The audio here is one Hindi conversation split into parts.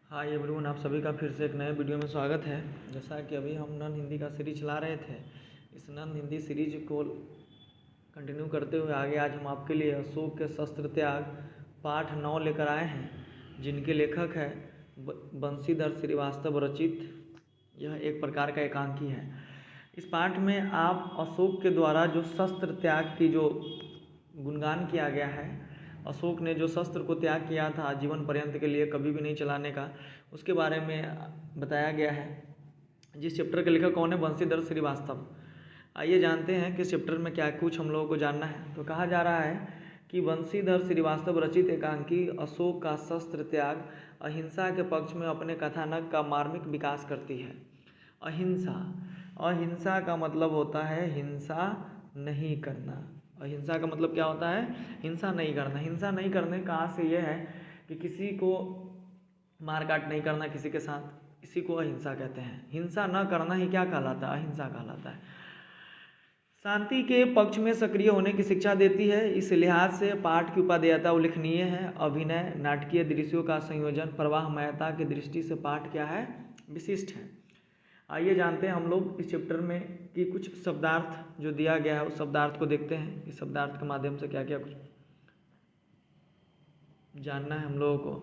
हाय एवरीवन, आप सभी का फिर से एक नए वीडियो में स्वागत है। जैसा कि अभी हम नन हिंदी का सीरीज चला रहे थे, इस नन हिंदी सीरीज को कंटिन्यू करते हुए आगे आज हम आपके लिए अशोक के शस्त्र त्याग पाठ 9 लेकर आए हैं, जिनके लेखक है बंशीधर श्रीवास्तव रचित। यह एक प्रकार का एकांकी है। इस पाठ में आप अशोक के द्वारा जो शस्त्र त्याग की जो गुणगान किया गया है, अशोक ने जो शस्त्र को त्याग किया था जीवन पर्यंत के लिए कभी भी नहीं चलाने का, उसके बारे में बताया गया है। जिस चैप्टर के लेखक कौन है? बंशीधर श्रीवास्तव। आइए जानते हैं कि इस चैप्टर में क्या कुछ हम लोगों को जानना है। तो कहा जा रहा है कि बंशीधर श्रीवास्तव रचित एकांकी अशोक का शस्त्र त्याग अहिंसा के पक्ष में अपने कथानक का मार्मिक विकास करती है। अहिंसा का मतलब होता है हिंसा नहीं करना। अहिंसा का मतलब क्या होता है? हिंसा नहीं करना। हिंसा नहीं करने का अर्थ यह है कि किसी को मारकाट नहीं करना किसी के साथ, इसी को अहिंसा कहते हैं। हिंसा न करना ही क्या कहलाता है? अहिंसा कहलाता है। शांति के पक्ष में सक्रिय होने की शिक्षा देती है। इस लिहाज से पाठ की उपादेयता उल्लेखनीय है। अभिनय, नाटकीय दृश्यों का संयोजन, प्रवाहमयता की दृष्टि से पाठ क्या है? विशिष्ट है। आइए जानते हैं हम लोग इस चैप्टर में कि कुछ शब्दार्थ जो दिया गया है उस शब्दार्थ को देखते हैं। इस शब्दार्थ के माध्यम से क्या क्या कुछ जानना है हम लोगों को।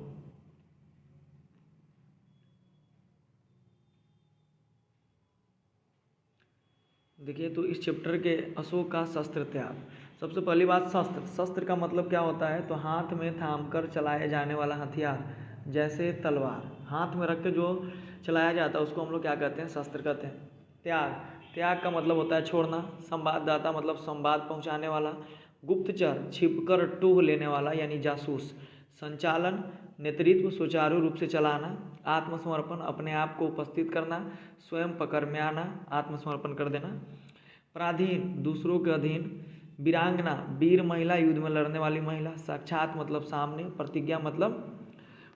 देखिए, तो इस चैप्टर के अशोक का शस्त्र त्याग, सबसे पहली बात शस्त्र का मतलब क्या होता है? तो हाथ में थाम कर चलाए जाने वाला हथियार, जैसे तलवार हाथ में रख के जो चलाया जाता है उसको हम लोग क्या कहते हैं? शस्त्र कहते हैं। त्याग का मतलब होता है छोड़ना। संवाददाता मतलब संवाद पहुंचाने वाला। गुप्तचर छिपकर टूह लेने वाला यानी जासूस। संचालन नेतृत्व सुचारू रूप से चलाना। आत्मसमर्पण अपने आप को उपस्थित करना, स्वयं पकड़ में आना, आत्मसमर्पण कर देना। पराधीन दूसरों के अधीन। वीरांगना वीर महिला, युद्ध में लड़ने वाली महिला। साक्षात मतलब सामने। प्रतिज्ञा मतलब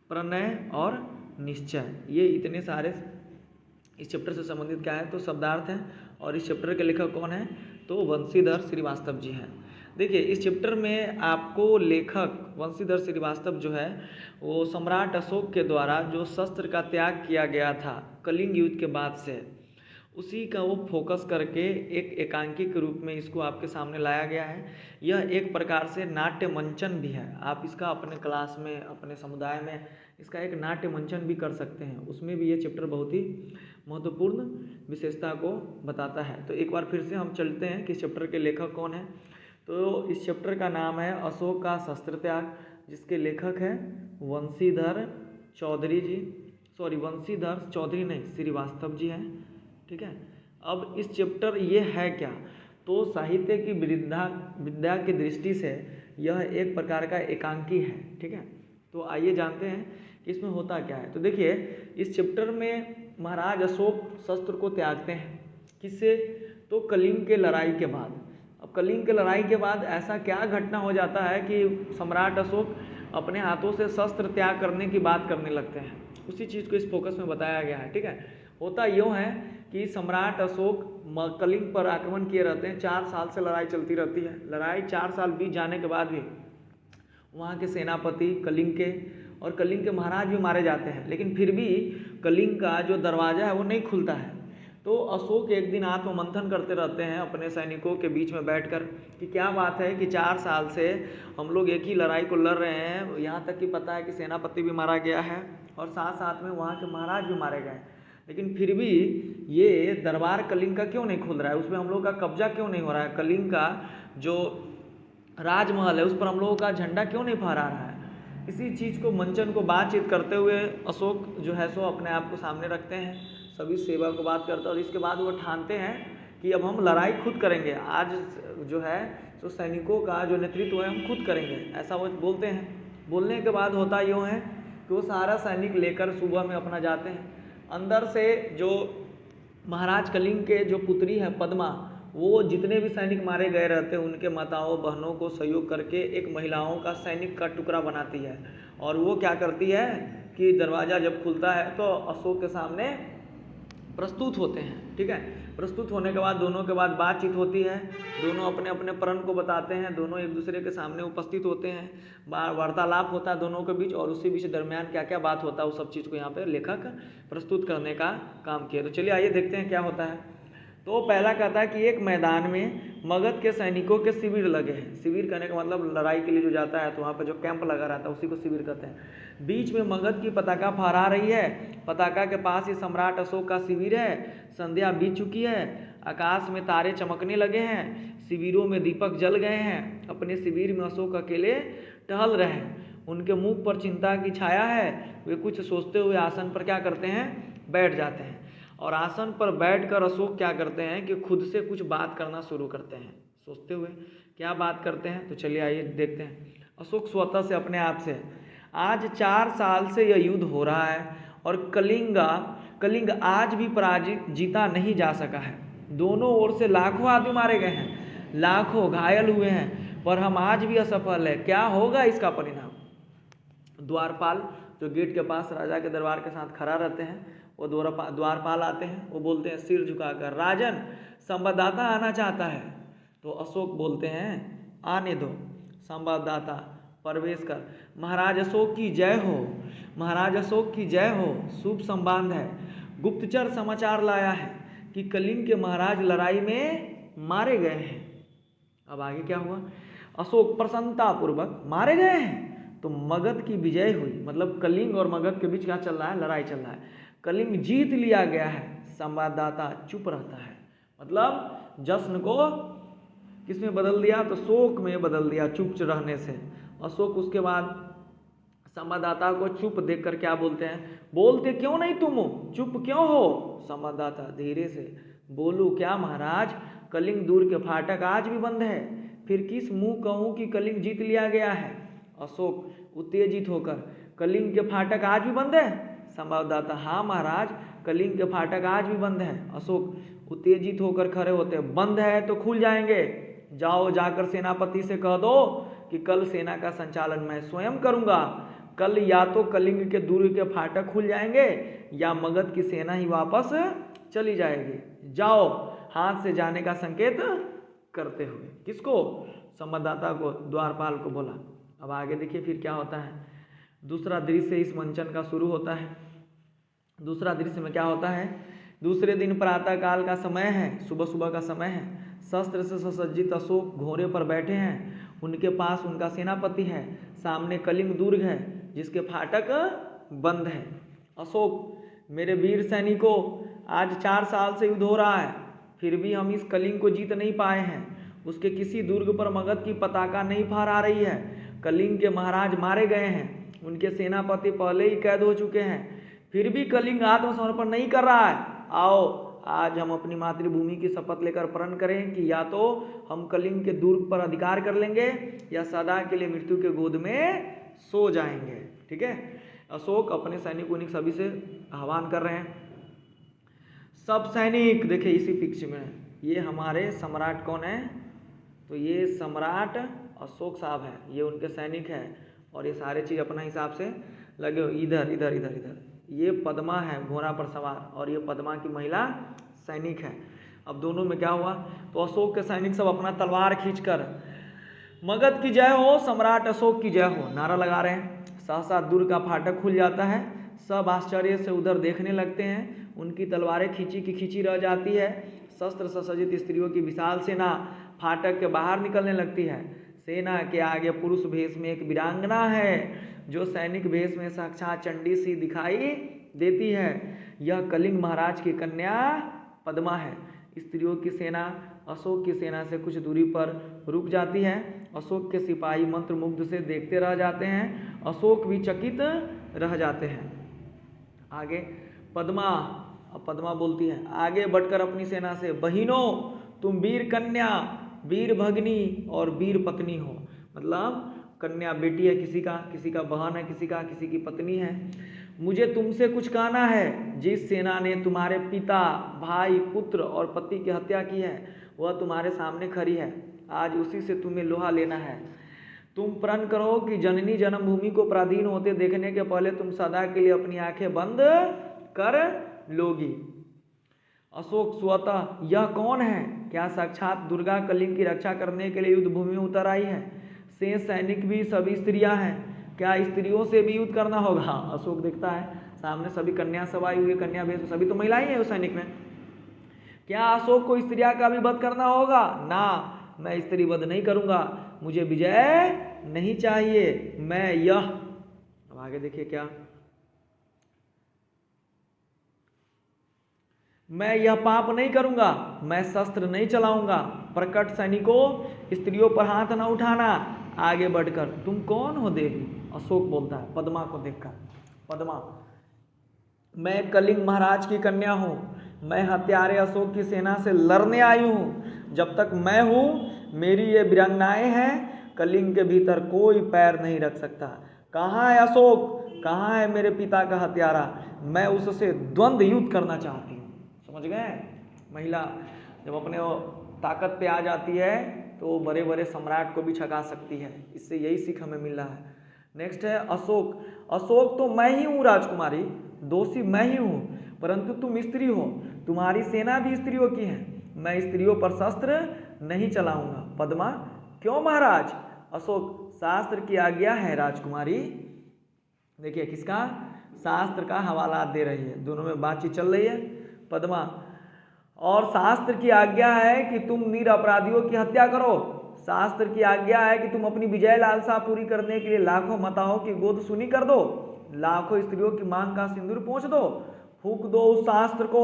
प्रणय और निश्चय। ये इतने सारे इस चैप्टर से संबंधित क्या है? तो शब्दार्थ हैं। और इस चैप्टर के लेखक कौन है? तो बंशीधर श्रीवास्तव जी हैं। देखिए, इस चैप्टर में आपको लेखक बंशीधर श्रीवास्तव जो है वो सम्राट अशोक के द्वारा जो शस्त्र का त्याग किया गया था कलिंग युद्ध के बाद से, उसी का वो फोकस करके एक एकांकी के रूप में इसको आपके सामने लाया गया है। यह एक प्रकार से नाट्य मंचन भी है। आप इसका अपने क्लास में, अपने समुदाय में इसका एक नाट्य मंचन भी कर सकते हैं। उसमें भी ये चैप्टर बहुत ही महत्वपूर्ण विशेषता को बताता है। तो एक बार फिर से हम चलते हैं कि इस चैप्टर के लेखक कौन है। तो इस चैप्टर का नाम है अशोक का शस्त्र त्याग, जिसके लेखक हैं वंशीधर चौधरी जी, वंशीधर चौधरी नहीं, श्रीवास्तव जी हैं। ठीक है। अब इस चैप्टर ये है क्या? तो साहित्य की विद्या की दृष्टि से यह एक प्रकार का एकांकी है। ठीक है। तो आइए जानते हैं कि इसमें होता क्या है। तो देखिए, इस चैप्टर में महाराज अशोक शस्त्र को त्यागते हैं। किससे? तो कलिंग के लड़ाई के बाद। अब कलिंग के लड़ाई के बाद ऐसा क्या घटना हो जाता है कि सम्राट अशोक अपने हाथों से शस्त्र त्याग करने की बात करने लगते हैं। उसी चीज़ को इस फोकस में बताया गया है। ठीक है। होता यूँ है कि सम्राट अशोक कलिंग पर आक्रमण किए रहते हैं। 4 साल से लड़ाई चलती रहती है। लड़ाई 4 साल बीत जाने के बाद भी वहाँ के सेनापति कलिंग के और कलिंग के महाराज भी मारे जाते हैं, लेकिन फिर भी कलिंग का जो दरवाज़ा है वो नहीं खुलता है। तो अशोक एक दिन आत्ममंथन करते रहते हैं अपने सैनिकों के बीच में बैठकर कि क्या बात है कि 4 साल से हम लोग एक ही लड़ाई को लड़ रहे हैं, यहाँ तक कि पता है कि सेनापति भी मारा गया है और साथ साथ में वहाँ के महाराज भी मारे गए, लेकिन फिर भी ये दरबार कलिंग का क्यों नहीं खुल रहा है? उसमें हम लोग का कब्जा क्यों नहीं हो रहा है? कलिंग का जो राजमहल है उस पर हम लोगों का झंडा क्यों नहीं फहरा रहा है? इसी चीज़ को मंचन को बातचीत करते हुए अशोक जो है सो अपने आप को सामने रखते हैं, सभी सेवा को बात करते हैं और इसके बाद वो ठानते हैं कि अब हम लड़ाई खुद करेंगे। आज जो है तो सैनिकों का जो नेतृत्व है हम खुद करेंगे, ऐसा वो बोलते हैं। बोलने के बाद होता यूँ है कि वो सारा सैनिक लेकर सुबह में अपना जाते हैं। अंदर से जो महाराज कलिंग के जो पुत्री है पद्मा, वो जितने भी सैनिक मारे गए रहते हैं उनके माताओं बहनों को सहयोग करके एक महिलाओं का सैनिक का टुकड़ा बनाती है और वो क्या करती है कि दरवाज़ा जब खुलता है तो अशोक के सामने प्रस्तुत होते हैं। ठीक है, प्रस्तुत होने के बाद दोनों के बाद बातचीत होती है, दोनों अपने अपने प्रण को बताते हैं, दोनों एक दूसरे के सामने उपस्थित होते हैं, वार्तालाप होता है दोनों के बीच, और उसी बीच दरमियान क्या क्या बात होता है उस सब चीज़ को यहाँ पे लेखक प्रस्तुत करने का काम किया। तो चलिए आइए देखते हैं क्या होता है। तो पहला कहता है कि एक मैदान में मगध के सैनिकों के शिविर लगे हैं। शिविर करने का मतलब लड़ाई के लिए जो जाता है तो वहाँ पर जो कैंप लगा रहता है उसी को शिविर कहते हैं। बीच में मगध की पताका फहरा रही है, पताका के पास ही सम्राट अशोक का शिविर है। संध्या बीत चुकी है, आकाश में तारे चमकने लगे हैं, शिविरों में दीपक जल गए हैं। अपने शिविर में अशोक अकेले टहल रहे हैं, उनके मुख पर चिंता की छाया है। वे कुछ सोचते हुए आसन पर क्या करते हैं, बैठ जाते हैं। और आसन पर बैठकर अशोक क्या करते हैं कि खुद से कुछ बात करना शुरू करते हैं। सोचते हुए क्या बात करते हैं, तो चलिए आइए देखते हैं। अशोक स्वतः से अपने आप से, आज 4 साल से यह युद्ध हो रहा है और कलिंग आज भी पराजित जीता नहीं जा सका है। दोनों ओर से लाखों आदमी मारे गए हैं, लाखों घायल हुए हैं, पर हम आज भी असफल है। क्या होगा इसका परिणाम? द्वारपाल जो गेट के पास राजा के दरबार के साथ खड़ा रहते हैं, वो द्वारपाल आते हैं, वो बोलते हैं सिर झुकाकर, राजन संवाददाता आना चाहता है। तो अशोक बोलते हैं आने दो, संवाददाता प्रवेश कर। महाराज अशोक की जय हो, महाराज अशोक की जय हो, शुभ संबाद है। गुप्तचर समाचार लाया है कि कलिंग के महाराज लड़ाई में मारे गए हैं। अब आगे क्या हुआ? अशोक प्रसन्नता पूर्वक, मारे गए हैं तो मगध की विजय हुई। मतलब कलिंग और मगध के बीच क्या चल रहा है, लड़ाई चल रहा है। कलिंग जीत लिया गया है। संवाददाता चुप रहता है, मतलब जश्न को किसमें बदल दिया, तो शोक में बदल दिया चुप रहने से। अशोक उसके बाद संवाददाता को चुप देखकर क्या बोलते हैं, बोलते क्यों नहीं तुम, चुप क्यों हो? संवाददाता धीरे से, बोलूं क्या महाराज, कलिंग दूर के फाटक आज भी बंद है, फिर किस मुंह कहूं कि कलिंग जीत लिया गया है? अशोक उत्तेजित होकर, कलिंग के फाटक आज भी बंद है? संवाददाता हाँ महाराज, कलिंग के फाटक आज भी बंद है। अशोक उत्तेजित होकर खड़े होते, बंद है तो खुल जाएंगे, जाओ जाकर सेनापति से कह दो कि कल सेना का संचालन मैं स्वयं करूंगा। कल या तो कलिंग के दुर्ग के फाटक खुल जाएंगे या मगध की सेना ही वापस चली जाएगी। जाओ, हाथ से जाने का संकेत करते हुए। किसको? संवाददाता को, द्वारपाल को बोला। अब आगे देखिए फिर क्या होता है। दूसरा दृश्य इस मंचन का शुरू होता है। दूसरा दृश्य में क्या होता है, दूसरे दिन प्रातः काल का समय है, सुबह सुबह का समय है। शस्त्र से सुसज्जित अशोक घोड़े पर बैठे हैं, उनके पास उनका सेनापति है, सामने कलिंग दुर्ग है जिसके फाटक बंद है। अशोक, मेरे वीर सैनिकों, आज 4 साल से युद्ध हो रहा है, फिर भी हम इस कलिंग को जीत नहीं पाए हैं। उसके किसी दुर्ग पर मगध की पताका नहीं फहरा रही है। कलिंग के महाराज मारे गए हैं, उनके सेनापति पहले ही कैद हो चुके हैं, फिर भी कलिंग आत्मसमर्पण नहीं कर रहा है। आओ आज हम अपनी मातृभूमि की शपथ लेकर प्रण करें कि या तो हम कलिंग के दुर्ग पर अधिकार कर लेंगे या सदा के लिए मृत्यु के गोद में सो जाएंगे। ठीक है, अशोक अपने सैनिक उनिक सभी से आह्वान कर रहे हैं। सब सैनिक देखिए इसी पिक्चर में, ये हमारे सम्राट कौन है, तो ये सम्राट अशोक साहब है, ये उनके सैनिक हैं और ये सारे चीज़ अपना हिसाब से लगे हो। इधर इधर इधर इधर ये पद्मा है घोड़ा पर सवार, और ये पद्मा की महिला सैनिक है। अब दोनों में क्या हुआ, तो अशोक के सैनिक सब अपना तलवार खींचकर मगध की जय हो, सम्राट अशोक की जय हो नारा लगा रहे हैं। सहसा दुर्ग का फाटक खुल जाता है, सब आश्चर्य से उधर देखने लगते हैं। उनकी तलवारें खींची की खींची रह जाती है। शस्त्र सज्जित स्त्रियों की विशाल सेना फाटक के बाहर निकलने लगती है। सेना के आगे पुरुष भेष में एक वीरांगना है जो सैनिक भेष में साक्षात चंडी सी दिखाई देती है। यह कलिंग महाराज की कन्या पद्मा है। स्त्रियों की सेना अशोक की सेना से कुछ दूरी पर रुक जाती है। अशोक के सिपाही मंत्रमुग्ध से देखते रह जाते हैं, अशोक भी चकित रह जाते हैं। आगे पद्मा बोलती है, आगे बढ़कर अपनी सेना से, बहिनों तुम वीर कन्या, वीर भगनी और वीर पत्नी हो। मतलब कन्या बेटी है किसी का बहन है, किसी की पत्नी है। मुझे तुमसे कुछ कहना है। जिस सेना ने तुम्हारे पिता, भाई, पुत्र और पति की हत्या की है वह तुम्हारे सामने खड़ी है। आज उसी से तुम्हें लोहा लेना है। तुम प्रण करो कि जननी जन्मभूमि को पराधीन होते देखने के पहले तुम सदा के लिए अपनी आंखें बंद कर लोगी। अशोक स्वतः यह कौन है? क्या साक्षात दुर्गा कलिंग की रक्षा करने के लिए युद्ध भूमि में उतर आई है? शेष सैनिक भी सभी स्त्रियां हैं, क्या स्त्रियों से भी युद्ध करना होगा? अशोक देखता है सामने सभी कन्या सब आई हुई, कन्या भेष सभी तो महिलाएं हैं उस सैनिक में। क्या अशोक को स्त्रियां का भी वध करना होगा? ना, मैं स्त्री वध नहीं करूंगा, मुझे विजय नहीं चाहिए। मैं यह, अब आगे देखिए क्या, मैं यह पाप नहीं करूंगा, मैं शस्त्र नहीं चलाऊंगा। प्रकट सैनिकों, स्त्रियों पर हाथ न उठाना। आगे बढ़कर, तुम कौन हो देवी? अशोक बोलता है पद्मा को देखकर, पद्मा, मैं कलिंग महाराज की कन्या हूँ, मैं हत्यारे अशोक की सेना से लड़ने आई हूँ। जब तक मैं हूँ, मेरी ये वीरांगनाएं हैं, कलिंग के भीतर कोई पैर नहीं रख सकता। कहाँ है अशोक? कहाँ है मेरे पिता का हत्यारा? मैं उससे द्वंद्व युद्ध करना चाहती हूँ। समझ गए? महिला जब अपने ताकत पे आ जाती है तो बड़े बड़े सम्राट को भी छका सकती है। इससे यही सीख हमें मिल रहा है। नेक्स्ट है अशोक। अशोक तो मैं ही हूँ राजकुमारी, दोषी मैं ही हूँ, परंतु तुम स्त्री हो, तुम्हारी सेना भी स्त्रियों की है, मैं स्त्रियों पर शस्त्र नहीं चलाऊंगा। पद्मा, क्यों महाराज? अशोक, शास्त्र की आज्ञा है राजकुमारी। देखिए किसका? शास्त्र का हवाला दे रही है, दोनों में बातचीत चल रही है। पद्मा, और शास्त्र की आज्ञा है कि तुम निरपराधियों की हत्या करो। शास्त्र की आज्ञा है कि तुम अपनी विजय लालसा पूरी करने के लिए लाखों माताओं की गोद सुनी कर दो, लाखों स्त्रियों की मांग का सिंदूर पहुंच दो। फूंक दो उस शास्त्र को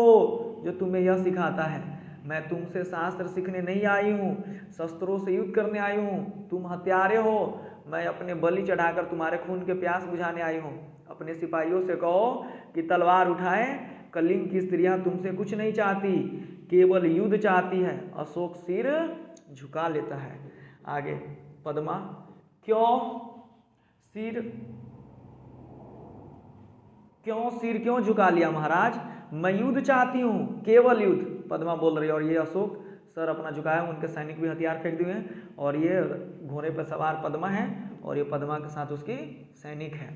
जो तुम्हें यह सिखाता है। मैं तुमसे शास्त्र सीखने नहीं आई हूँ, शस्त्रों से युद्ध करने आई हूँ। तुम हत्यारे हो, मैं अपने बलि चढ़ाकर तुम्हारे खून के प्यास बुझाने आई हूँ। अपने सिपाहियों से कहो कि तलवार उठाएं, कलिंग की स्त्रियां तुमसे कुछ नहीं चाहती, केवल युद्ध चाहती है। अशोक सिर झुका लेता है। आगे पद्मा, सिर क्यों झुका लिया महाराज? मैं युद्ध चाहती हूँ, केवल युद्ध। पद्मा बोल रही है। और ये अशोक सर अपना झुकाया, उनके सैनिक भी हथियार फेंक दिए हैं और ये घोड़े पर सवार पद्मा है और ये पद्मा के साथ उसकी सैनिक है।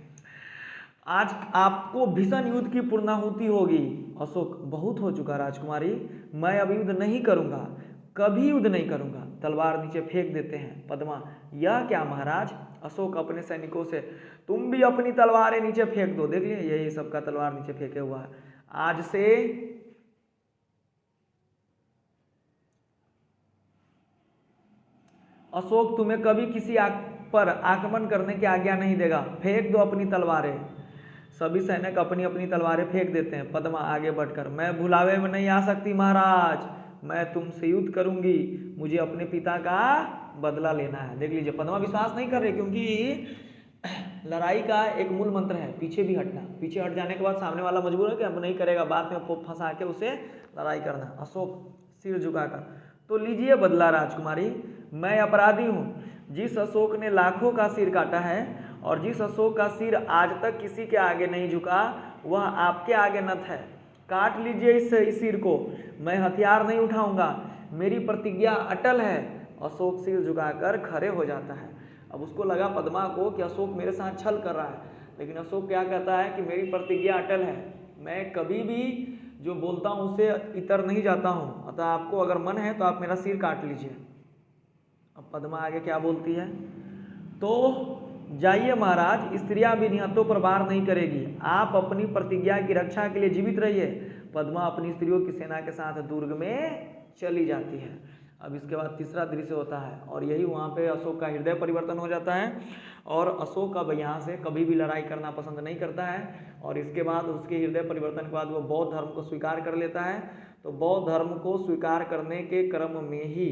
आज आपको भीषण युद्ध की पूर्णाहुति होगी। अशोक, बहुत हो चुका राजकुमारी, मैं अब युद्ध नहीं करूंगा, कभी युद्ध नहीं करूंगा। तलवार नीचे फेंक देते हैं। पद्मा, यह क्या महाराज? अशोक अपने सैनिकों से, तुम भी अपनी तलवारें नीचे फेंक दो। देख लिए, यही सबका तलवार नीचे फेंके हुआ है। आज से अशोक तुम्हें कभी किसी पर आक्रमण करने की आज्ञा नहीं देगा। फेंक दो अपनी तलवारें। सभी सैनिक अपनी अपनी तलवारें फेंक देते हैं। पद्मा आगे बढ़कर, मैं भुलावे में नहीं आ सकती महाराज, मैं तुमसे युद्ध करूंगी, मुझे अपने पिता का बदला लेना है। देख लीजिए पद्मा विश्वास नहीं कर रही, क्योंकि लड़ाई का एक मूल मंत्र है पीछे भी हटना। पीछे हट जाने के बाद सामने वाला मजबूर है कि अब नहीं करेगा, बाद में फंसा के उसे लड़ाई करना। अशोक सिर झुकाकर, तो लीजिए बदला राजकुमारी, मैं अपराधी हूँ। जिस अशोक ने लाखों का सिर काटा है और जिस अशोक का सिर आज तक किसी के आगे नहीं झुका, वह आपके आगे नत है। काट लीजिए इस सिर को, मैं हथियार नहीं उठाऊंगा, मेरी प्रतिज्ञा अटल है। अशोक सिर झुकाकर खड़े हो जाता है। अब उसको लगा पद्मा को कि अशोक मेरे साथ छल कर रहा है, लेकिन अशोक क्या कहता है कि मेरी प्रतिज्ञा अटल है, मैं कभी भी जो बोलता हूँ उसे इतर नहीं जाता हूँ, अतः आपको अगर मन है तो आप मेरा सिर काट लीजिए। अब पद्मा आगे क्या बोलती है? तो जाइए महाराज, स्त्रियां भी निहत्तों पर वार नहीं करेगी, आप अपनी प्रतिज्ञा की रक्षा के लिए जीवित रहिए। पद्मा अपनी स्त्रियों की सेना के साथ दुर्ग में चली जाती है। अब इसके बाद तीसरा दृश्य होता है और यही वहाँ पे अशोक का हृदय परिवर्तन हो जाता है और अशोक अब यहाँ से कभी भी लड़ाई करना पसंद नहीं करता है। और इसके बाद उसके हृदय परिवर्तन के बाद वो बौद्ध धर्म को स्वीकार कर लेता है। तो बौद्ध धर्म को स्वीकार करने के क्रम में ही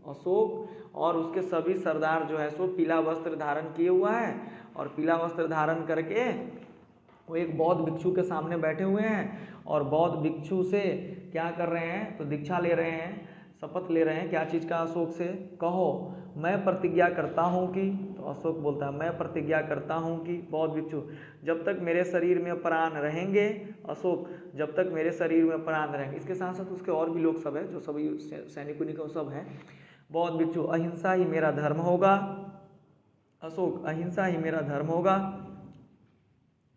अशोक और उसके सभी सरदार जो है सो पीला वस्त्र धारण किए हुआ है और पीला वस्त्र धारण करके वो एक बौद्ध भिक्षु के सामने बैठे हुए हैं और बौद्ध भिक्षु से क्या कर रहे हैं? तो दीक्षा ले रहे हैं, शपथ ले रहे हैं। क्या चीज़ का? अशोक से, कहो मैं प्रतिज्ञा करता हूँ कि, तो अशोक बोलता है मैं प्रतिज्ञा करता हूँ कि, बौद्ध भिक्षु, जब तक मेरे शरीर में प्राण रहेंगे, अशोक जब तक मेरे शरीर में प्राण रहेंगे। इसके साथ साथ उसके और भी लोग सब है जो सभी सैनिकों सब हैं। बौद्ध भिक्षु, अहिंसा ही मेरा धर्म होगा। अशोक, अहिंसा ही मेरा धर्म होगा।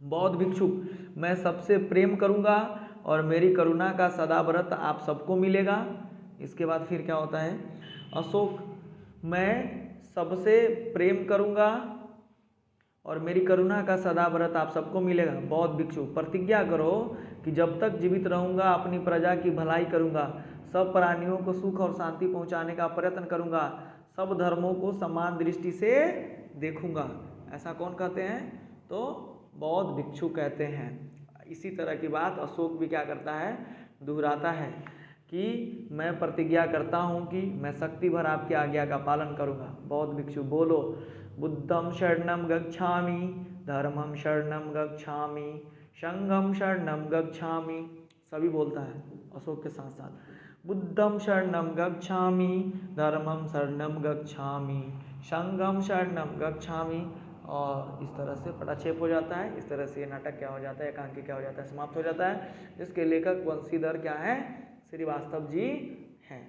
बौद्ध भिक्षु, मैं सबसे प्रेम करूंगा और मेरी करुणा का सदाव्रत आप सबको मिलेगा। इसके बाद फिर क्या होता है, अशोक मैं सबसे प्रेम करूँगा और मेरी करुणा का सदाव्रत आप सबको मिलेगा। बौद्ध भिक्षु, प्रतिज्ञा करो कि जब तक जीवित रहूँगा अपनी प्रजा की भलाई करूँगा, सब प्राणियों को सुख और शांति पहुँचाने का प्रयत्न करूँगा, सब धर्मों को समान दृष्टि से देखूँगा। ऐसा कौन कहते हैं, तो बौद्ध भिक्षु कहते हैं। इसी तरह की बात अशोक भी क्या करता है, दोहराता है कि मैं प्रतिज्ञा करता हूँ कि मैं शक्ति भर आपकी आज्ञा का पालन करूँगा। बौद्ध भिक्षु बोलो, बुद्धं शरणं गच्छामि, धर्मं शरणं गच्छामि, संघं शरणं गच्छामि। सभी बोलता है अशोक के साथ साथ, बुद्धं शरणं गच्छामि, धर्मं शरणं गच्छामि, संघं शरणं गच्छामि। और इस तरह से पटाक्षेप हो जाता है। इस तरह से ये नाटक क्या हो जाता है, एकांकी क्या हो जाता है, समाप्त हो जाता है, जिसके लेखक वंशीधर क्या है, श्रीवास्तव जी हैं।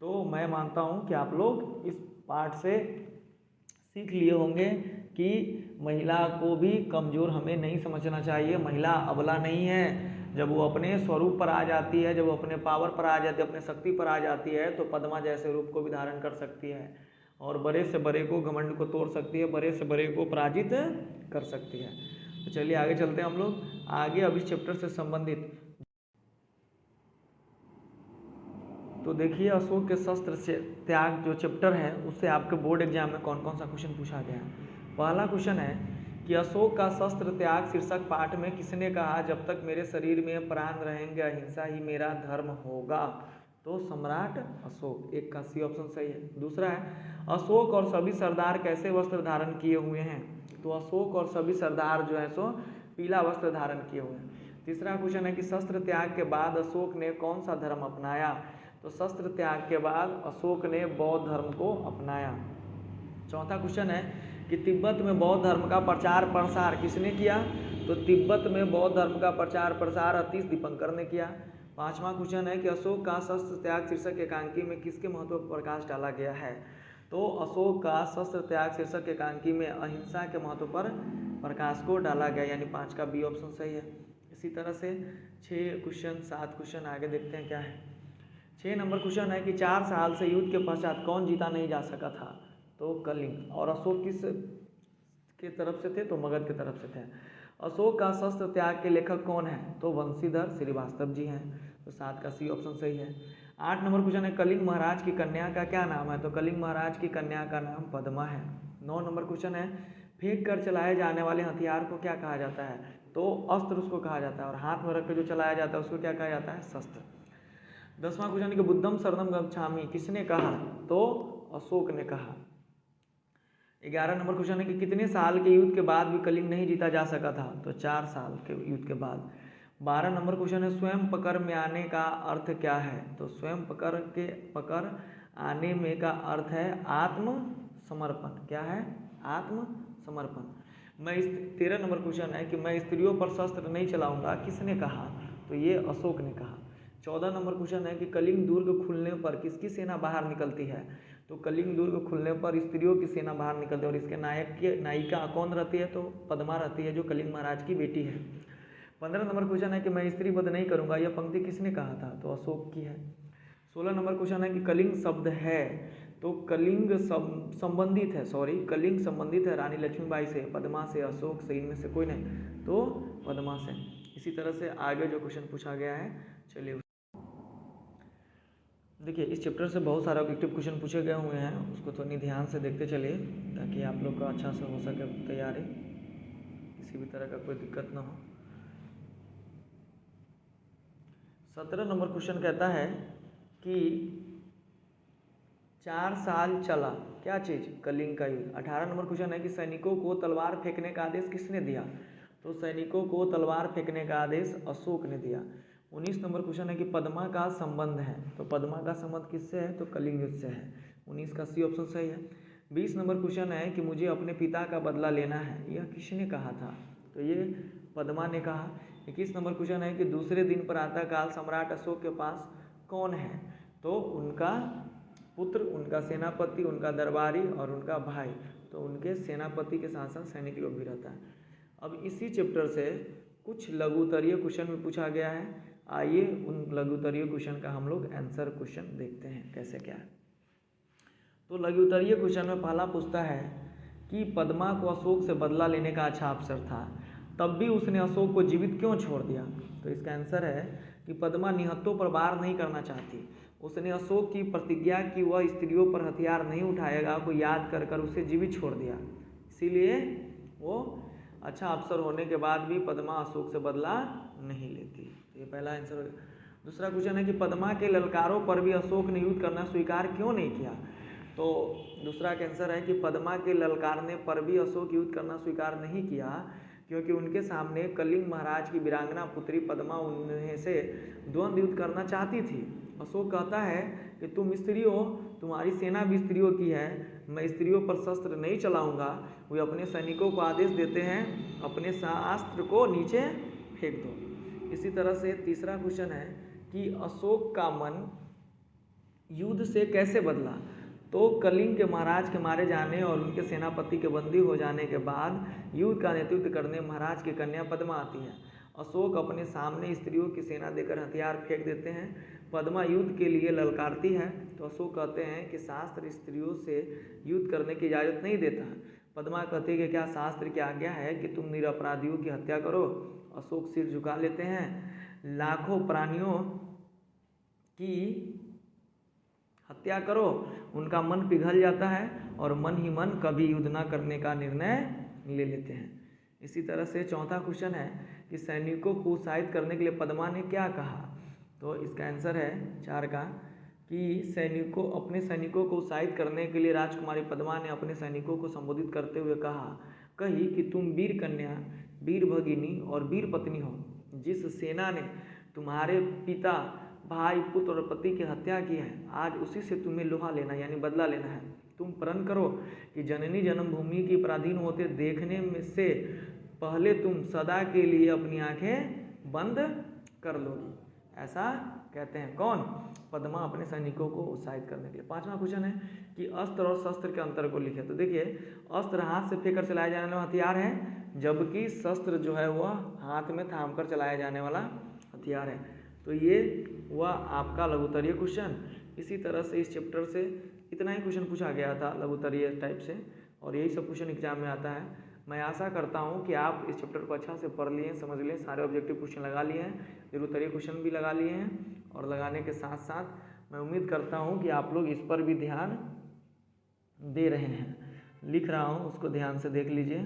तो मैं मानता हूँ कि आप लोग इस पाठ से सीख लिए होंगे कि महिला को भी कमज़ोर हमें नहीं समझना चाहिए। महिला अबला नहीं है। जब वो अपने स्वरूप पर आ जाती है, जब वो अपने पावर पर आ जाती है, अपने शक्ति पर आ जाती है, तो पद्मा जैसे रूप को भी धारण कर सकती है और बड़े से बड़े को, घमंड को तोड़ सकती है, बड़े से बड़े को पराजित कर सकती है। तो चलिए आगे चलते हैं हम लोग। आगे अब इस चैप्टर से संबंधित तो देखिए, अशोक के शस्त्र से त्याग जो चैप्टर है उससे आपके बोर्ड एग्जाम में कौन कौन सा क्वेश्चन पूछा गया है। पहला क्वेश्चन है कि अशोक का शस्त्र त्याग शीर्षक पाठ में किसने कहा, जब तक मेरे शरीर में प्राण रहेंगे अहिंसा ही मेरा धर्म होगा। तो सम्राट अशोक, एक का सी ऑप्शन सही है। दूसरा है अशोक और सभी सरदार कैसे वस्त्र धारण किए हुए हैं। तो अशोक और सभी सरदार जो है सो पीला वस्त्र धारण किए हुए हैं। तीसरा क्वेश्चन है कि शस्त्र त्याग के बाद अशोक ने कौन सा धर्म अपनाया। तो शस्त्र त्याग के बाद अशोक ने बौद्ध धर्म को अपनाया। चौथा क्वेश्चन है कि तिब्बत में बौद्ध धर्म का प्रचार प्रसार किसने किया। तो तिब्बत में बौद्ध धर्म का प्रचार प्रसार अतीश दीपंकर ने किया। पांचवा क्वेश्चन है कि अशोक का शस्त्र त्याग शीर्षक एकांकी में किसके महत्व पर प्रकाश डाला गया है। तो अशोक का शस्त्र त्याग शीर्षक एकांकी में अहिंसा के महत्व पर प्रकाश को डाला गया, यानी 5 का बी ऑप्शन सही है। इसी तरह से 6 क्वेश्चन 7 क्वेश्चन आगे देखते हैं क्या है। 6 नंबर क्वेश्चन है कि 4 साल से युद्ध के पश्चात कौन जीता नहीं जा सका था। तो कलिंग। और अशोक किस के तरफ से थे, तो मगध की तरफ से थे। अशोक का शस्त्र त्याग के लेखक कौन है। तो वंशीधर श्रीवास्तव जी हैं। तो 7 का सी ऑप्शन सही है। 8 नंबर क्वेश्चन है कलिंग महाराज की कन्या का क्या नाम है। तो कलिंग महाराज की कन्या का नाम पद्मा है। 9 नंबर क्वेश्चन है फेंक कर चलाए जाने वाले हथियार को क्या कहा जाता है। तो अस्त्र उसको कहा जाता है, और हाथ में रख कर जो चलाया जाता है उसको क्या कहा जाता है, शस्त्र। 10वां क्वेश्चन है कि बुद्धम शरणम गच्छामि किसने कहा। तो अशोक ने कहा। 11 नंबर क्वेश्चन है कि कितने साल के युद्ध के बाद भी कलिंग नहीं जीता जा सका था। तो 4 साल के युद्ध के बाद। 12 नंबर क्वेश्चन है स्वयं पकड़ में आने का अर्थ क्या है। तो स्वयं पकड़ आने में का अर्थ है आत्मसमर्पण। क्या है, आत्मसमर्पण। 13 नंबर क्वेश्चन है कि मैं स्त्रियों पर शस्त्र नहीं चलाऊंगा किसने कहा। तो ये अशोक ने कहा। 14 नंबर क्वेश्चन है कि कलिंग दुर्ग खुलने पर किसकी सेना बाहर निकलती है। तो कलिंग दुर्ग खुलने पर स्त्रियों की सेना बाहर निकलती है, और इसके नायिका कौन रहती है। तो पद्मा रहती है, जो कलिंग महाराज की बेटी है। 15 नंबर क्वेश्चन है कि मैं स्त्री वध नहीं करूंगा, यह पंक्ति किसने कहा था। तो अशोक की है। 16 नंबर क्वेश्चन है कि कलिंग शब्द है। तो कलिंग संबंधित है रानी लक्ष्मीबाई से, पद्मा से, अशोक से, इनमें से कोई नहीं। तो पद्मा से। इसी तरह से आगे जो क्वेश्चन पूछा गया है, चलिए देखिए, इस चैप्टर से बहुत सारे ऑब्जेक्टिव क्वेश्चन पूछे गए हुए हैं, उसको थोड़ी ध्यान से देखते चलिए ताकि आप लोग का अच्छा से हो सके तैयारी, किसी भी तरह का कोई दिक्कत ना हो। 17 नंबर क्वेश्चन कहता है कि 4 साल चला क्या चीज़, कलिंग का युद्ध। 18 नंबर क्वेश्चन है कि सैनिकों को तलवार फेंकने का आदेश किसने दिया। तो सैनिकों को तलवार फेंकने का आदेश अशोक ने दिया। 19 नंबर क्वेश्चन है कि पद्मा का संबंध है। तो पद्मा का संबंध किससे है। तो कलिंग युद्ध से है। 19 का सी ऑप्शन सही है। 20 नंबर क्वेश्चन है कि मुझे अपने पिता का बदला लेना है, यह किसने कहा था। तो ये पद्मा ने कहा। 21 नंबर क्वेश्चन है कि दूसरे दिन प्रातःकाल सम्राट अशोक के पास कौन है। तो उनका पुत्र, उनका सेनापति, उनका दरबारी और उनका भाई। तो उनके सेनापति के साथ साथ सैनिक लोग भी रहता है। अब इसी चैप्टर से कुछ लघुत्तरीय क्वेश्चन में पूछा गया है। आइए उन लघु उत्तरीय क्वेश्चन का हम लोग आंसर क्वेश्चन देखते हैं कैसे क्या है। तो लघु उत्तरीय क्वेश्चन में पहला पूछता है कि पद्मा को अशोक से बदला लेने का अच्छा अवसर था, तब भी उसने अशोक को जीवित क्यों छोड़ दिया। तो इसका आंसर है कि पद्मा निहत्थों पर वार नहीं करना चाहती। उसने अशोक की प्रतिज्ञा कि वह स्त्रियों पर हथियार नहीं उठाएगा को याद कर कर उसे जीवित छोड़ दिया, इसीलिए वो अच्छा अवसर होने के बाद भी पद्मा अशोक से बदला नहीं लेती। तो ये पहला आंसर हो गया। दूसरा क्वेश्चन है कि पद्मा के ललकारों पर भी अशोक ने युद्ध करना स्वीकार क्यों नहीं किया। तो दूसरा का आंसर है कि पद्मा के ललकारने पर भी अशोक युद्ध करना स्वीकार नहीं किया क्योंकि उनके सामने कलिंग महाराज की वीरांगना पुत्री पद्मा उन्हें से द्वंद्व युद्ध करना चाहती थी। अशोक कहता है कि तुम स्त्री हो, तुम्हारी सेना भी स्त्रियों की है, मैं स्त्रियों पर शस्त्र नहीं चलाऊंगा। वे अपने सैनिकों को आदेश देते हैं अपने शास्त्र को नीचे फेंक दो। इसी तरह से तीसरा क्वेश्चन है कि अशोक का मन युद्ध से कैसे बदला। तो कलिंग के महाराज के मारे जाने और उनके सेनापति के बंदी हो जाने के बाद युद्ध का नेतृत्व करने महाराज की कन्या पद्मा आती है। अशोक अपने सामने स्त्रियों की सेना देकर हथियार फेंक देते हैं। पद्मा युद्ध के लिए ललकारती है तो अशोक कहते हैं कि शास्त्र स्त्रियों से युद्ध करने की इजाज़त नहीं देता। पद्मा कहती है कि क्या शास्त्र की आज्ञा है कि तुम निरपराधियों की हत्या करो। अशोक सिर झुका लेते हैं। लाखों प्राणियों की हत्या करो, उनका मन पिघल जाता है और मन ही मन कभी युद्ध न करने का निर्णय ले लेते हैं। इसी तरह से चौथा क्वेश्चन है कि सैनिकों को उत्साहित करने के लिए पद्मा ने क्या कहा। तो इसका आंसर है 4 का कि अपने सैनिकों को उत्साहित करने के लिए राजकुमारी पद्मा ने अपने सैनिकों को संबोधित करते हुए कही कि तुम वीर कन्या, वीर भगिनी और वीर पत्नी हो। जिस सेना ने तुम्हारे पिता, भाई, पुत्र और पति की हत्या की है, आज उसी से तुम्हें लोहा लेना यानी बदला लेना है। तुम प्रण करो कि जननी जन्मभूमि की पराधीन होते देखने में से पहले तुम सदा के लिए अपनी आंखें बंद कर लोगी। ऐसा कहते हैं कौन? पद्मा अपने सैनिकों को उत्साहित करने के लिए। 5वां क्वेश्चन है कि अस्त्र और शस्त्र के अंतर को लिखे। तो देखिए, अस्त्र हाथ से फेंक कर चलाया जाने वाला हथियार है, जबकि शस्त्र जो है वह हाथ में थाम कर चलाया जाने वाला हथियार है। तो ये हुआ आपका लघु उत्तरीय क्वेश्चन। इसी तरह से इस चैप्टर से इतना ही क्वेश्चन पूछा गया था लघु उत्तरीय टाइप से, और यही सब क्वेश्चन एग्जाम में आता है। मैं आशा करता हूँ कि आप इस चैप्टर को अच्छा से पढ़ लिए, समझ लिए, सारे ऑब्जेक्टिव क्वेश्चन लगा लिए हैं, लघु उत्तरीय क्वेश्चन भी लगा लिए हैं, और लगाने के साथ साथ मैं उम्मीद करता हूँ कि आप लोग इस पर भी ध्यान दे रहे हैं। लिख रहा हूँ, उसको ध्यान से देख लीजिए।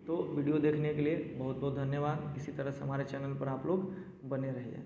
तो वीडियो देखने के लिए बहुत बहुत धन्यवाद। इसी तरह से हमारे चैनल पर आप लोग बने रहिए।